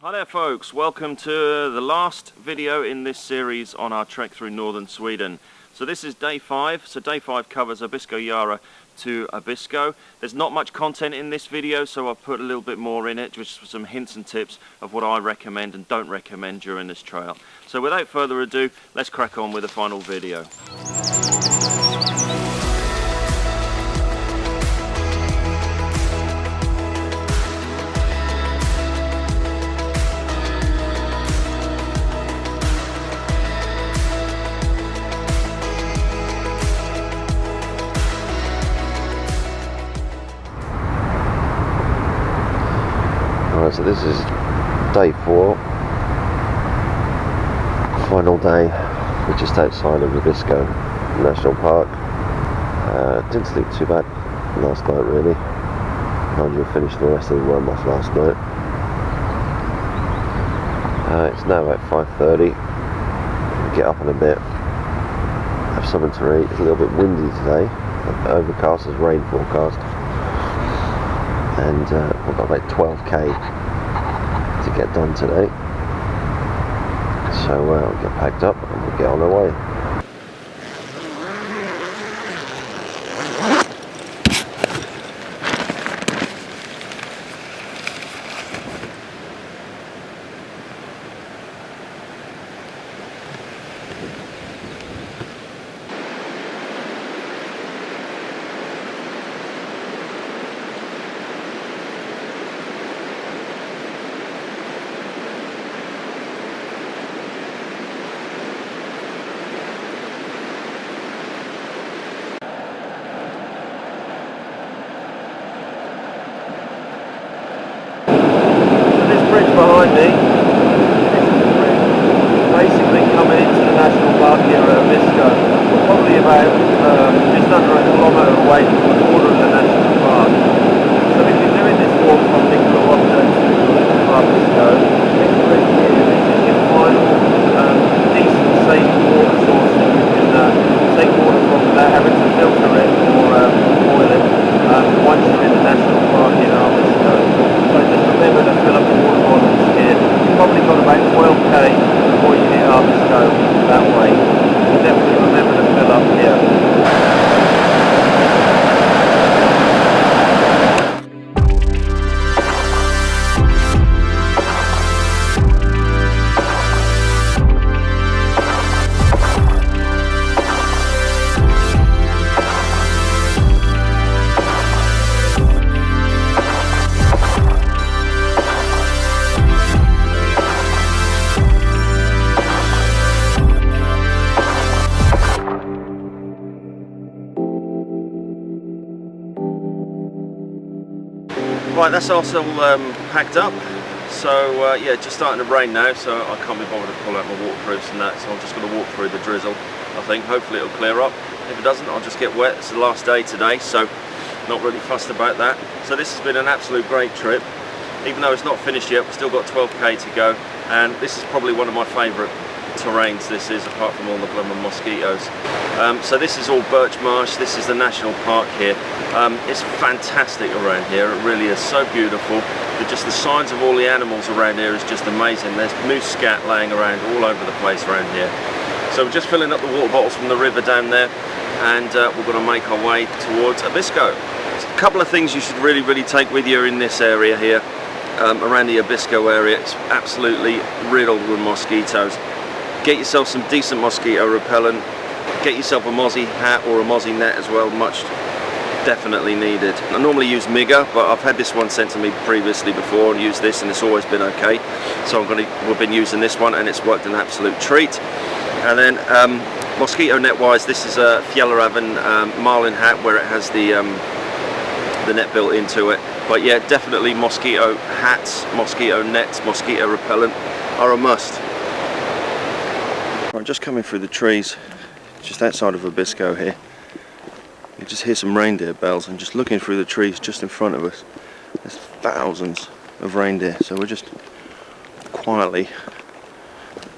Hi there folks, welcome to the last video in this series on our trek through northern Sweden. So this is day 5, so day 5 covers Abiskojaure to Abisko. There's not much content in this video, so I've put a little bit more in it, just for some hints and tips of what I recommend and don't recommend during this trail. So without further ado, let's crack on with the final video. So this is day 4, final day. We're just outside of Abisko National Park. Didn't sleep too bad last night really. Mind you, I finished the rest of the worm off last night. It's now about 5:30. Get up in a bit, have something to eat. It's a little bit windy today, overcast, there's rain forecast, and we've got about 12k to get done today, so we'll get packed up and we'll get on our way. Behind me, basically coming into the national park here at Abisko. We're probably about just under a kilometre away from the border of the national park. So we've been doing this walk from Nikkaluokta to Abisko. Basically here, this is your final decent, safe water source that you can take water from without having to filter it or boil it once you're in the national park in Abisko. So just remember to fill up the water bottles here. You've probably got about 12k before you hit Abisko that way. So definitely remember to fill up here. Right, that's also packed up. So yeah, it's just starting to rain now, so I can't be bothered to pull out my waterproofs and that, so I'm just going to walk through the drizzle. I think hopefully it'll clear up. If it doesn't, I'll just get wet. It's the last day today, so not really fussed about that. So this has been an absolute great trip. Even though it's not finished yet, we've still got 12k to go, and this is probably one of my favourite terrains. This is, apart from all the blooming mosquitoes. So this is all Birch Marsh. This is the national park here. It's fantastic around here. It really is so beautiful. Just the signs of all the animals around here is just amazing. There's moose scat laying around all over the place around here. So we're just filling up the water bottles from the river down there, and we're going to make our way towards Abisko. A couple of things you should really take with you in this area here, around the Abisko area. It's absolutely riddled with mosquitoes. Get yourself some decent mosquito repellent. Get yourself a mozzie hat or a mozzie net as well, much definitely needed. I normally use Migga, but I've had this one sent to me previously before and used this, and it's always been okay. So we've been using this one, and it's worked an absolute treat. And then mosquito net wise, this is a Fjällräven marlin hat where it has the net built into it. But yeah, definitely mosquito hats, mosquito nets, mosquito repellent are a must. I'm just coming through the trees just outside of Abisko here. You just hear some reindeer bells, and just looking through the trees just in front of us, there's thousands of reindeer. So we're just quietly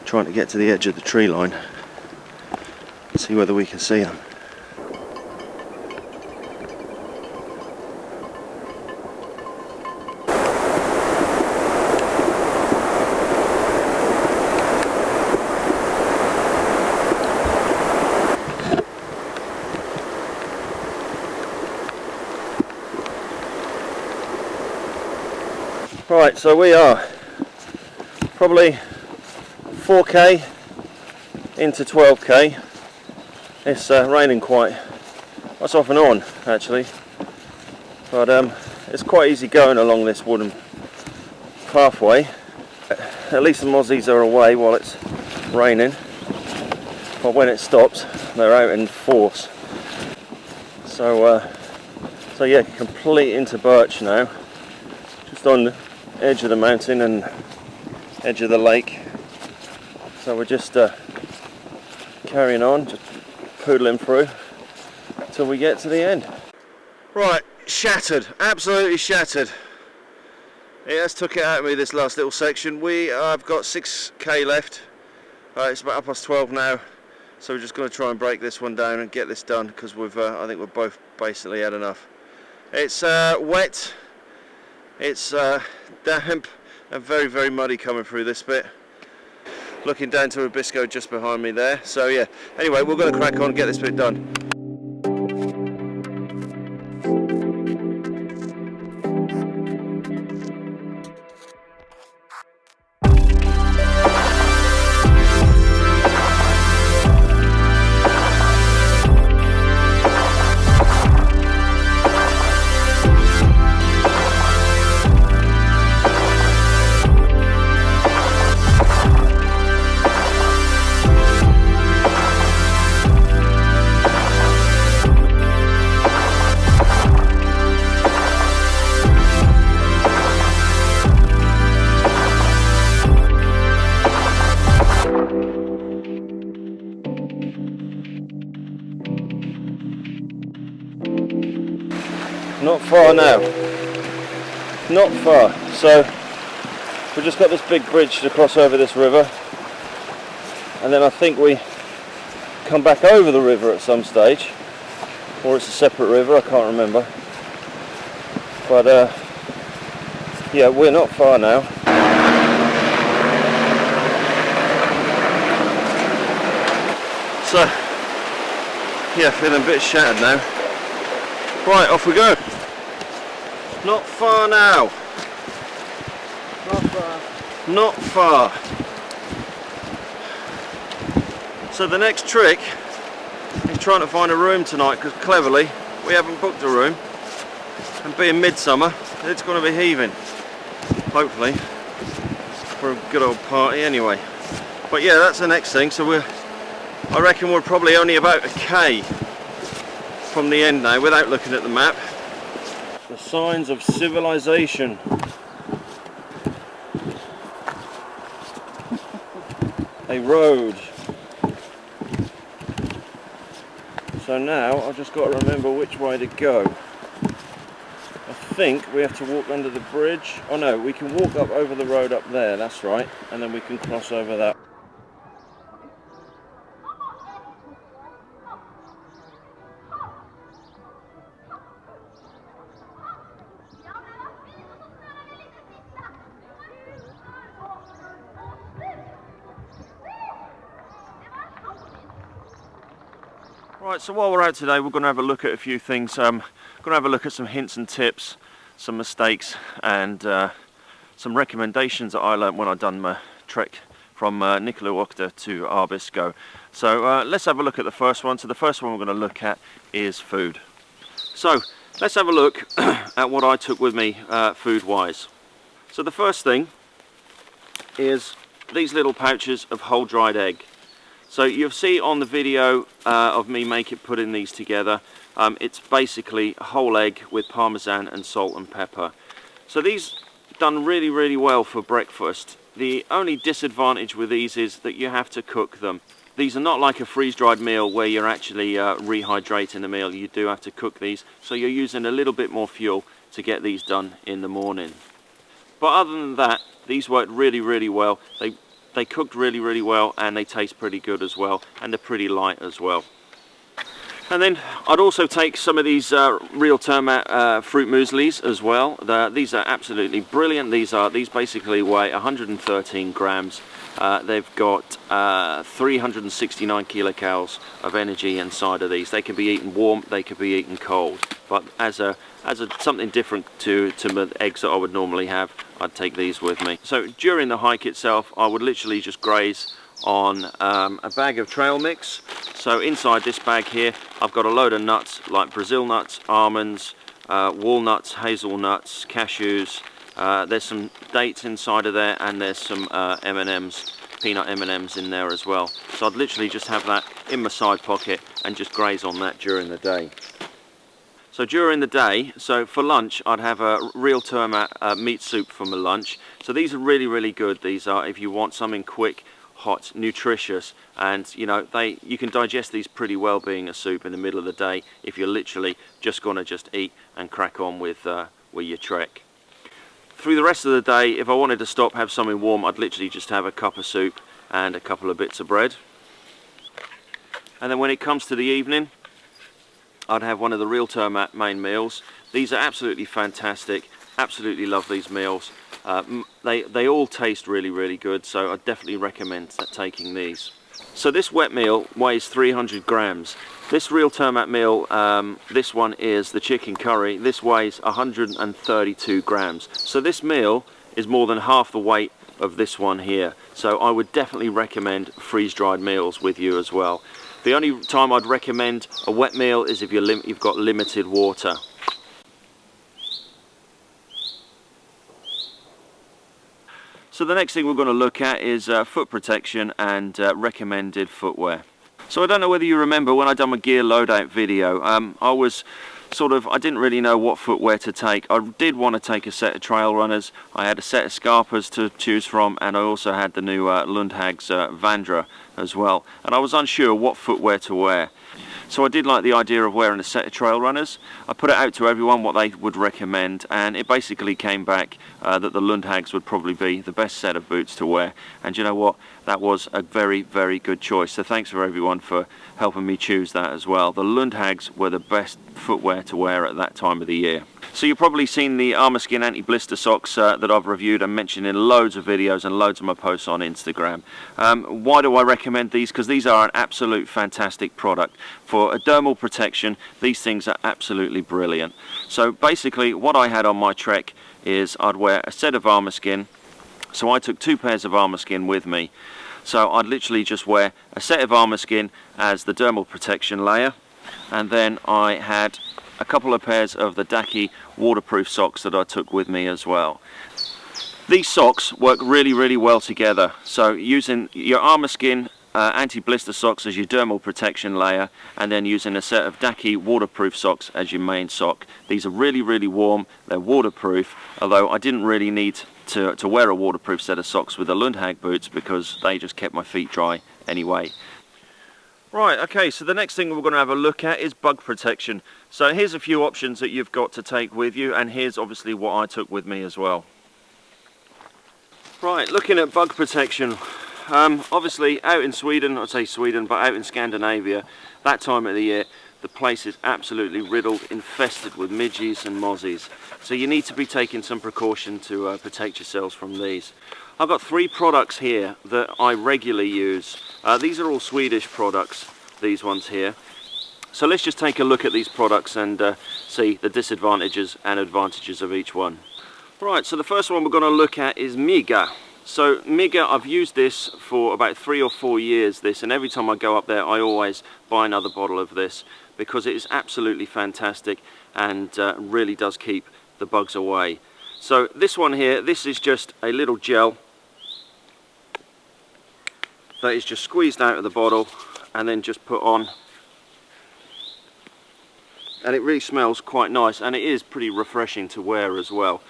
trying to get to the edge of the tree line and see whether we can see them. Right, so we are probably 4k into 12k. It's raining quite, that's off and on actually, but it's quite easy going along this wooden pathway. At least the mozzies are away while it's raining, but when it stops they're out in force. So yeah, complete into Birch now, just on the edge of the mountain and edge of the lake. So we're just carrying on, just poodling through till we get to the end. Right, shattered, absolutely shattered. It has took it out of me, this last little section. I've got 6k left. It's about 12:30 now, so we're just going to try and break this one down and get this done, because I think we've both basically had enough. It's wet, it's damp and very, very muddy coming through this bit. Looking down to Abisko just behind me there. So yeah, anyway, we're going to crack on and get this bit done. Not far now, not far. So we've just got this big bridge to cross over this river, and then I think we come back over the river at some stage, or it's a separate river, I can't remember. But yeah, we're not far now. So yeah, feeling a bit shattered now. Right, off we go. Not far now. Not far. Not far. So the next trick is trying to find a room tonight, because cleverly we haven't booked a room, and being midsummer it's going to be heaving, hopefully, for a good old party anyway. But yeah, that's the next thing. So I reckon we're probably only about a k from the end now, without looking at the map. The signs of civilization. A road. So now I've just got to remember which way to go. I think we have to walk under the bridge. Oh no, we can walk up over the road up there, that's right, and then we can cross over that. Right, so while we're out today, we're going to have a look at a few things. Going to have a look at some hints and tips, some mistakes, and some recommendations that I learned when I done my trek from Nikkaluokta to Abisko. So let's have a look at the first one. So the first one we're going to look at is food. So let's have a look at what I took with me food-wise. So the first thing is these little pouches of whole dried egg. So you'll see on the video of me putting these together, it's basically a whole egg with parmesan and salt and pepper. So these done really, really well for breakfast. The only disadvantage with these is that you have to cook them. These are not like a freeze-dried meal where you're actually rehydrating the meal. You do have to cook these, so you're using a little bit more fuel to get these done in the morning. But other than that, these worked really, really well. They cooked really, really well, and they taste pretty good as well, and they're pretty light as well. And then I'd also take some of these real Termat fruit mueslis as well. These are absolutely brilliant. These basically weigh 113 grams. They've got 369 kilocalories of energy inside of these. They can be eaten warm, they can be eaten cold. But as something different to the eggs that I would normally have, I'd take these with me. So during the hike itself, I would literally just graze on a bag of trail mix. So inside this bag here, I've got a load of nuts like Brazil nuts, almonds, walnuts, hazelnuts, cashews. There's some dates inside of there, and there's some M&Ms, peanut M&Ms in there as well. So I'd literally just have that in my side pocket and just graze on that during the day. So during the day, so for lunch, I'd have a real Termat meat soup for my lunch. So these are really, really good. These are, if you want something quick, hot, nutritious, and you know, you can digest these pretty well being a soup in the middle of the day if you're literally just gonna eat and crack on with your trek. Through the rest of the day, if I wanted to stop, have something warm, I'd literally just have a cup of soup and a couple of bits of bread. And then when it comes to the evening, I'd have one of the real Termat main meals. These are absolutely fantastic. Absolutely love these meals. They all taste really, really good, so I definitely recommend taking these. So this wet meal weighs 300 grams. This real Termat meal, this one is the chicken curry. This weighs 132 grams. So this meal is more than half the weight of this one here. So I would definitely recommend freeze-dried meals with you as well. The only time I'd recommend a wet meal is if you've got limited water. So the next thing we're going to look at is foot protection and recommended footwear. So I don't know whether you remember when I done my gear loadout video, I didn't really know what footwear to take. I did want to take a set of trail runners, I had a set of Scarpas to choose from, and I also had the new Lundhag's Vandra as well. And I was unsure what footwear to wear. So I did like the idea of wearing a set of trail runners. I put it out to everyone what they would recommend, and it basically came back that the Lundhags would probably be the best set of boots to wear. And you know what? That was a very, very good choice. So thanks for everyone for helping me choose that as well. The Lundhags were the best footwear to wear at that time of the year. So you've probably seen the Armorskin anti-blister socks that I've reviewed and mentioned in loads of videos and loads of my posts on Instagram. Why do I recommend these? Because these are an absolute fantastic product. For a dermal protection, these things are absolutely brilliant. So basically what I had on my trek is I'd wear a set of Armorskin. So I took 2 pairs of Armorskin with me. So I'd literally just wear a set of Armorskin as the dermal protection layer, and then I had a couple of pairs of the Daki waterproof socks that I took with me as well. These socks work really, really well together. So using your Armorskin anti-blister socks as your dermal protection layer, and then using a set of Daki waterproof socks as your main sock. These are really, really warm, they're waterproof, although I didn't really need to wear a waterproof set of socks with the Lundhag boots because they just kept my feet dry anyway. Right, okay, so the next thing we're going to have a look at is bug protection. So here's a few options that you've got to take with you, and here's obviously what I took with me as well. Right, looking at bug protection. Obviously out in Sweden, I'd say Sweden, but out in Scandinavia, that time of the year, the place is absolutely riddled, infested with midges and mozzies. So you need to be taking some precaution to protect yourselves from these. I've got 3 products here that I regularly use. These are all Swedish products, these ones here. So let's just take a look at these products and see the disadvantages and advantages of each one. Right, so the first one we're going to look at is Miga. So Miga, I've used this for about 3 or 4 years, and every time I go up there I always buy another bottle of this because it is absolutely fantastic and really does keep the bugs away. So this one here, this is just a little gel that is just squeezed out of the bottle and then just put on, and it really smells quite nice and it is pretty refreshing to wear as well.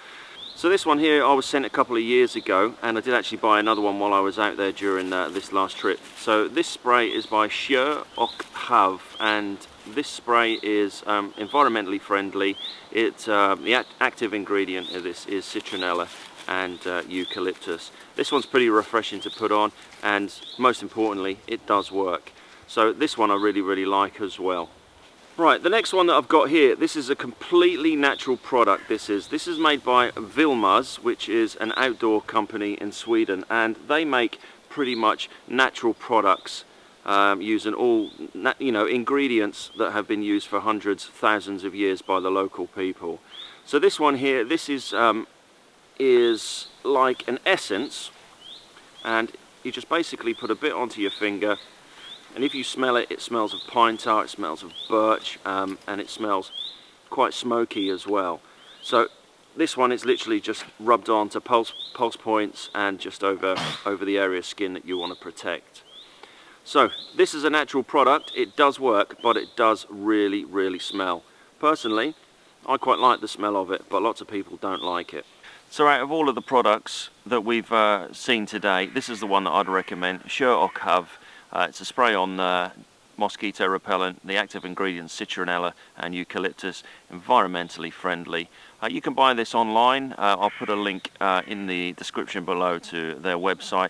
So this one here I was sent a couple of years ago, and I did actually buy another one while I was out there during this last trip. So this spray is by Sjö och Hav, and this spray is environmentally friendly. The active ingredient of this is citronella and eucalyptus. This one's pretty refreshing to put on, and most importantly it does work. So this one I really, really like as well. Right, the next one that I've got here, this is a completely natural product. This is made by Vildmark, which is an outdoor company in Sweden, and they make pretty much natural products using all ingredients that have been used for hundreds, thousands of years by the local people. So this one here, this is like an essence, and you just basically put a bit onto your finger, and if you smell it, it smells of pine tar, it smells of birch, and it smells quite smoky as well. So this one is literally just rubbed on to pulse points and just over the area of skin that you want to protect. So this is a natural product. It does work, but it does really, really smell. Personally, I quite like the smell of it, but lots of people don't like it. So out of all of the products that we've seen today, this is the one that I'd recommend. Kör och Hav. It's a spray on mosquito repellent. The active ingredients citronella and eucalyptus, environmentally friendly. You can buy this online. I'll put a link in the description below to their website.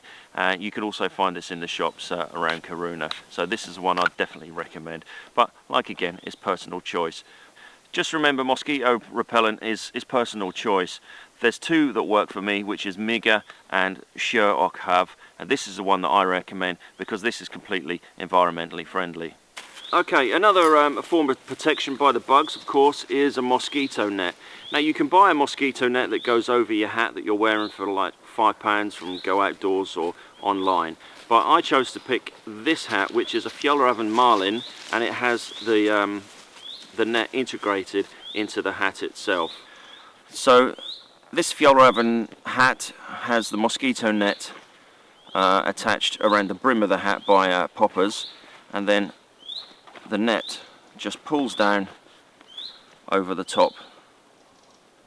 You can also find this in the shops around Kiruna. So this is the one I'd definitely recommend. But like again, it's personal choice. Just remember, mosquito repellent is personal choice. There's two that work for me, which is Migga and Kör och Hav, and this is the one that I recommend because this is completely environmentally friendly. Okay, another form of protection by the bugs, of course, is a mosquito net. Now you can buy a mosquito net that goes over your hat that you're wearing for like £5 from Go Outdoors or online. But I chose to pick this hat, which is a Fjällräven Marlin, and it has the net integrated into the hat itself. So this Fjällräven hat has the mosquito net attached around the brim of the hat by poppers, and then the net just pulls down over the top,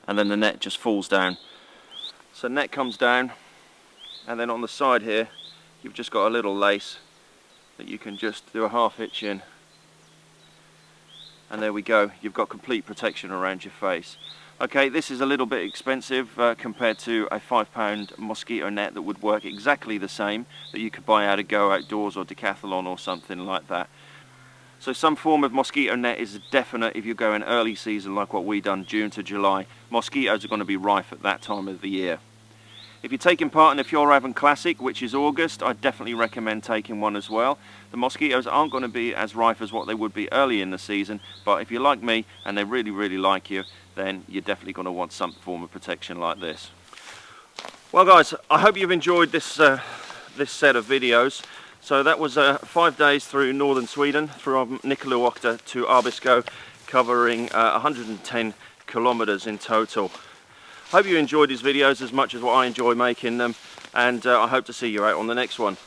and then the net just falls down. So net comes down, and then on the side here you've just got a little lace that you can just do a half hitch in, and there we go, you've got complete protection around your face. Okay, this is a little bit expensive compared to a £5 mosquito net that would work exactly the same, that you could buy out of Go Outdoors or Decathlon or something like that. So some form of mosquito net is definite if you're going early season like what we done, June to July. Mosquitoes are going to be rife at that time of the year. If you're taking part in the Fjällräven Classic, which is August, I definitely recommend taking one as well. The mosquitoes aren't going to be as rife as what they would be early in the season, but if you're like me and they really, really like you, then you're definitely going to want some form of protection like this. Well guys, I hope you've enjoyed this set of videos. So that was 5 days through northern Sweden, from Nikkaluokta to Abisko, covering 110 kilometers in total. Hope you enjoyed these videos as much as what I enjoy making them, and I hope to see you out on the next one.